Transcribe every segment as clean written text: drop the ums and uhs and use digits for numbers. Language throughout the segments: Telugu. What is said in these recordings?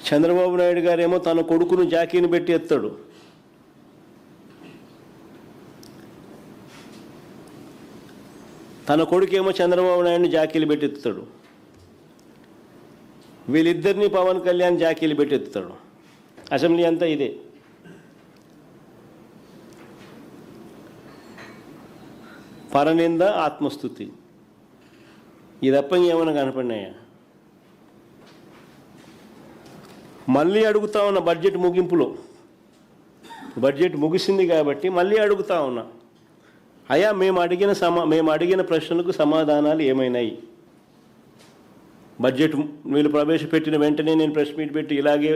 చంద్రబాబు నాయుడు గారేమో తన కొడుకును జాకీని పెట్టి ఎత్తాడు. తన కొడుకేమో చంద్రబాబు నాయుడిని జాకీలు పెట్టి ఎత్తుతాడు. వీళ్ళిద్దరినీ పవన్ కళ్యాణ్ జాకీలు పెట్టి ఎత్తుతాడు. అసెంబ్లీ అంతా ఇదే. పరనింద, ఆత్మస్తుతి, ఈ తప్ప ఏమైనా కనపడినాయా? మళ్ళీ అడుగుతా ఉన్నా, బడ్జెట్ ముగింపులో, బడ్జెట్ ముగిసింది కాబట్టి మళ్ళీ అడుగుతా ఉన్నా, అయ్యా మేము అడిగిన ప్రశ్నలకు సమాధానాలు ఏమైనాయి? బడ్జెట్ వీళ్ళు ప్రవేశపెట్టిన వెంటనే నేను ప్రెస్ మీట్ పెట్టి ఇలాగే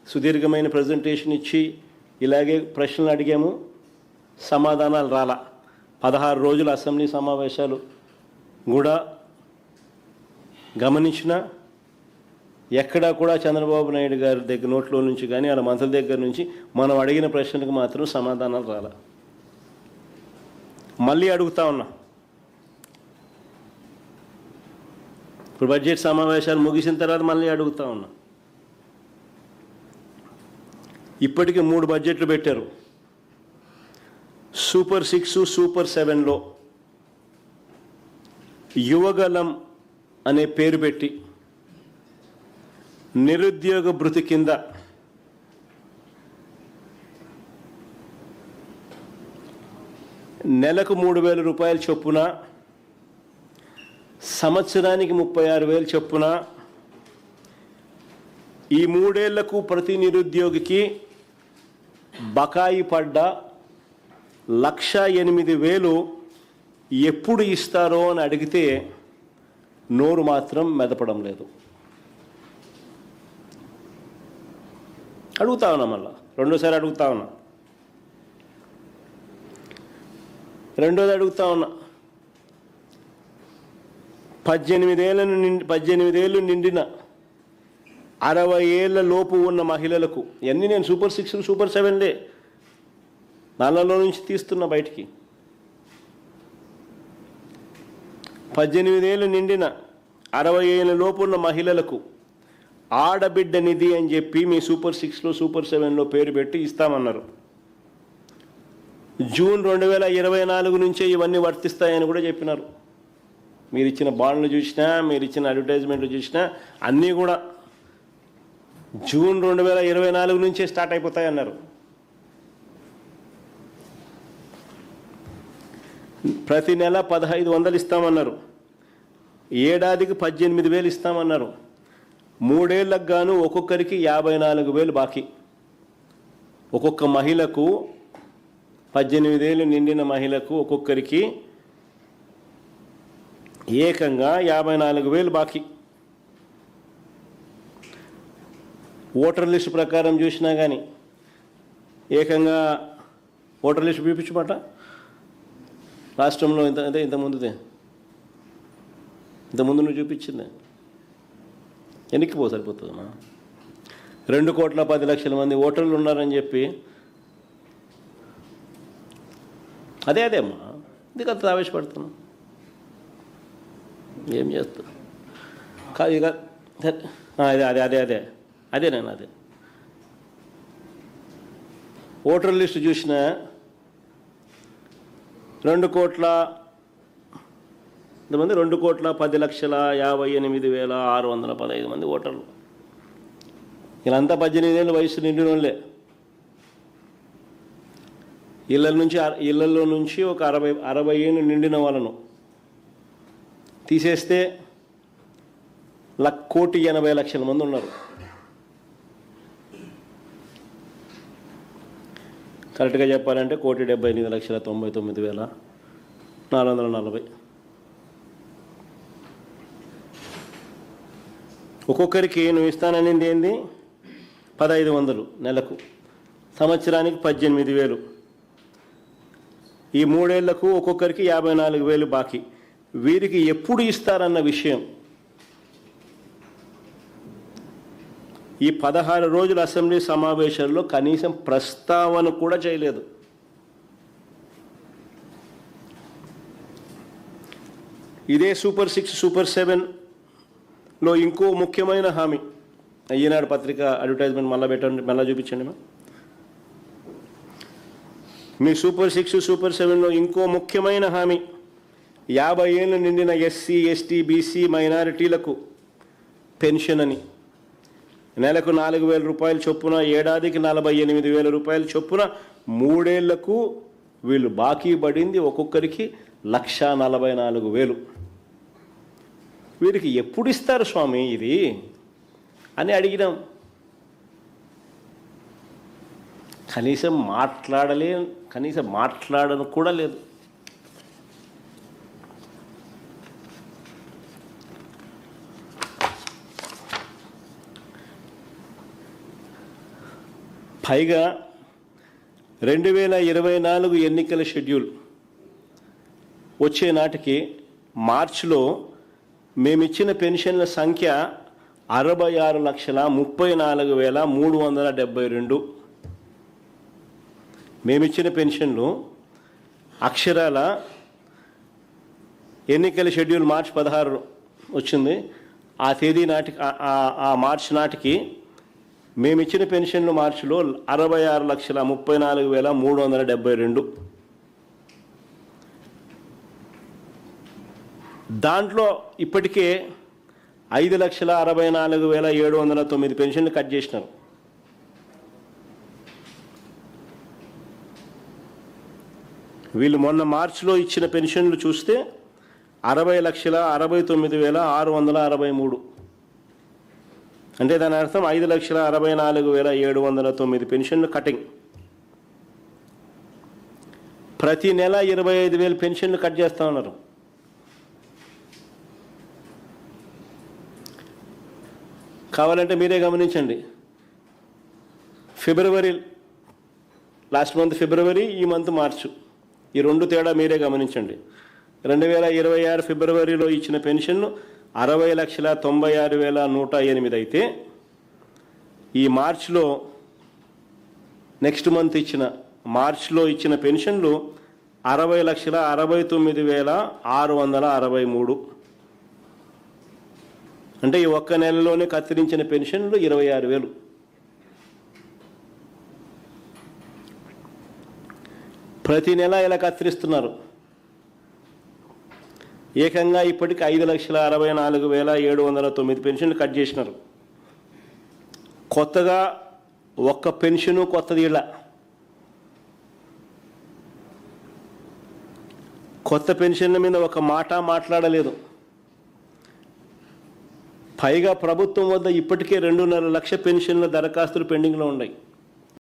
సుదీర్ఘమైన ప్రజెంటేషన్ ఇచ్చి ఇలాగే ప్రశ్నలు అడిగాము, సమాధానాలు రాలా. 16 రోజుల అసెంబ్లీ సమావేశాలు కూడా గమనించిన ఎక్కడా కూడా చంద్రబాబు నాయుడు గారి దగ్గర నోట్లో నుంచి కానీ వాళ్ళ మంత్రుల దగ్గర నుంచి మనం అడిగిన ప్రశ్నలకు మాత్రం సమాధానాలు రాలా. మళ్ళీ అడుగుతా ఉన్నా, ఇప్పుడు బడ్జెట్ సమావేశాలు ముగిసిన తర్వాత మళ్ళీ అడుగుతా ఉన్నా. ఇప్పటికీ 3 బడ్జెట్లు పెట్టారు. సూపర్ 6, సూపర్ 7లో యువగలం అనే పేరు పెట్టి నిరుద్యోగ భృతి కింద నెలకు 3,000 రూపాయలు చొప్పున, సంవత్సరానికి 36,000 చొప్పున, ఈ 3 ఏళ్లకు ప్రతి నిరుద్యోగికి బకాయి పడ్డ 1,08,000 ఎప్పుడు ఇస్తారో అని అడిగితే నోరు మాత్రం మెదపడం లేదు. అడుగుతా ఉన్నా, మళ్ళా రెండోసారి అడుగుతా ఉన్నా. రెండోది అడుగుతా ఉన్నా, 18 ఏళ్ళు నిండిన 60 ఏళ్ళ లోపు ఉన్న మహిళలకు, ఇవన్నీ నేను సూపర్ 6, సూపర్ 7లే నాళ్ళలో నుంచి తీస్తున్నా బయటికి. 18 ఏళ్ళు నిండిన 60 ఏళ్ళ లోపు ఉన్న మహిళలకు ఆడబిడ్డ నిధి అని చెప్పి మీ సూపర్ 6లో, సూపర్ 7లో పేరు పెట్టి ఇస్తామన్నారు. జూన్ 2024 నుంచే ఇవన్నీ వర్తిస్తాయని కూడా చెప్పినారు. మీరు ఇచ్చిన బాండ్లు చూసినా, మీరు ఇచ్చిన అడ్వర్టైజ్మెంట్లు చూసినా అన్నీ కూడా జూన్ 2024 నుంచే స్టార్ట్ అయిపోతాయన్నారు. ప్రతి నెల 1,500 ఇస్తామన్నారు. ఏడాదికి 18,000 ఇస్తామన్నారు. 3 ఏళ్లకు గాను ఒక్కొక్కరికి 54,000 బాకీ. ఒక్కొక్క మహిళకు, 18 ఏళ్ళు నిండిన మహిళకు ఒక్కొక్కరికి ఏకంగా 54,000 బాకీ. ఓటర్ లిస్టు ప్రకారం చూసినా కానీ ఏకంగా ఓటర్ లిస్టు చూపించమాట రాష్ట్రంలో ఇంతకుముందు నువ్వు చూపించింది ఎన్నికిపో సరిపోతుందమ్మా. 2,10,00,000 మంది ఓటర్లు ఉన్నారని చెప్పి అదే అమ్మా, ఇది అంత ఆవేశపడుతున్నాం. ఏం చేస్తా కాదు ఇక అదే నేను ఓటర్ లిస్టు చూసిన 2,10,58,615 మంది ఓటర్లు. వీళ్ళంతా 18 ఏళ్ళ వయసు నిండిన వాళ్ళే. ఇళ్లలో నుంచి ఒక 60 ఏళ్ళు నిండిన వాళ్ళను తీసేస్తే 1,80,00,000 మంది ఉన్నారు. కరెక్ట్గా చెప్పాలంటే 1,78,99,440. ఒక్కొక్కరికి నువ్వు ఇస్తాననింది ఏంది? 1,500 నెలకు, సంవత్సరానికి 18,000. ఈ 3 ఏళ్లకు ఒక్కొక్కరికి 54,000 బాకీ. వీరికి ఎప్పుడు ఇస్తారన్న విషయం ఈ 16 రోజుల అసెంబ్లీ సమావేశాల్లో కనీసం ప్రస్తావన కూడా చేయలేదు. ఇదే సూపర్ 6, సూపర్ 7లో ఇంకో ముఖ్యమైన హామీ ఈనాడు పత్రిక అడ్వర్టైజ్మెంట్ మళ్ళీ పెట్టండి, మళ్ళీ చూపించండి మా. మీ సూపర్ 6, సూపర్ 7లో ఇంకో ముఖ్యమైన హామీ 50 ఏళ్ళు నిండిన ఎస్సీ, ఎస్టీ, బీసీ మైనారిటీలకు పెన్షన్ అని. నెలకు 4,000 రూపాయలు చొప్పున, ఏడాదికి 48,000 రూపాయలు చొప్పున 3 ఏళ్లకు వీళ్ళు బాకీ పడింది ఒక్కొక్కరికి 1,44,000. వీరికి ఎప్పుడు ఇస్తారు స్వామి ఇది అని అడిగినాం. కనీసం మాట్లాడను కూడా లేదు. పైగా 2024 ఎన్నికల షెడ్యూల్ వచ్చే నాటికి మార్చిలో మేమిచ్చిన పెన్షన్ల సంఖ్య 66,34,372. మేమిచ్చిన పెన్షన్లు అక్షరాల ఎన్నికల షెడ్యూల్ మార్చి 16 వచ్చింది. ఆ తేదీ నాటికి, ఆ మార్చి నాటికి మేమిచ్చిన పెన్షన్లు మార్చిలో 66,34,372. దాంట్లో ఇప్పటికే 5,64,709 పెన్షన్లు కట్ చేసినారు. వీళ్ళు మొన్న మార్చిలో ఇచ్చిన పెన్షన్లు చూస్తే 60,69,663. అంటే దాని అర్థం 5,64,709 పెన్షన్లు కటింగ్. ప్రతి నెల 25,000 పెన్షన్లు కట్ చేస్తూ ఉన్నారు. కావాలంటే మీరే గమనించండి. ఫిబ్రవరి, లాస్ట్ మంత్ ఫిబ్రవరి, ఈ మంత్ మార్చు, ఈ 2 తేడా మీరే గమనించండి. 2026 ఫిబ్రవరిలో ఇచ్చిన పెన్షన్లు 60,96,108 అయితే, ఈ మార్చిలో నెక్స్ట్ మంత్ ఇచ్చిన మార్చిలో ఇచ్చిన పెన్షన్లు 60,69,663. అంటే ఈ ఒక్క నెలలోనే కత్తిరించిన పెన్షన్లు 26,000. ప్రతి నెల ఇలా కత్తిరిస్తున్నారు. ఏకంగా ఇప్పటికి 5,64,709 పెన్షన్లు కట్ చేసినారు. కొత్తగా ఒక్క పెన్షను కొత్తది ఇలా. కొత్త పెన్షన్ల మీద ఒక మాట మాట్లాడలేదు. పైగా ప్రభుత్వం వద్ద ఇప్పటికే 2.5 లక్షల పెన్షన్ల దరఖాస్తులు పెండింగ్లో ఉన్నాయి.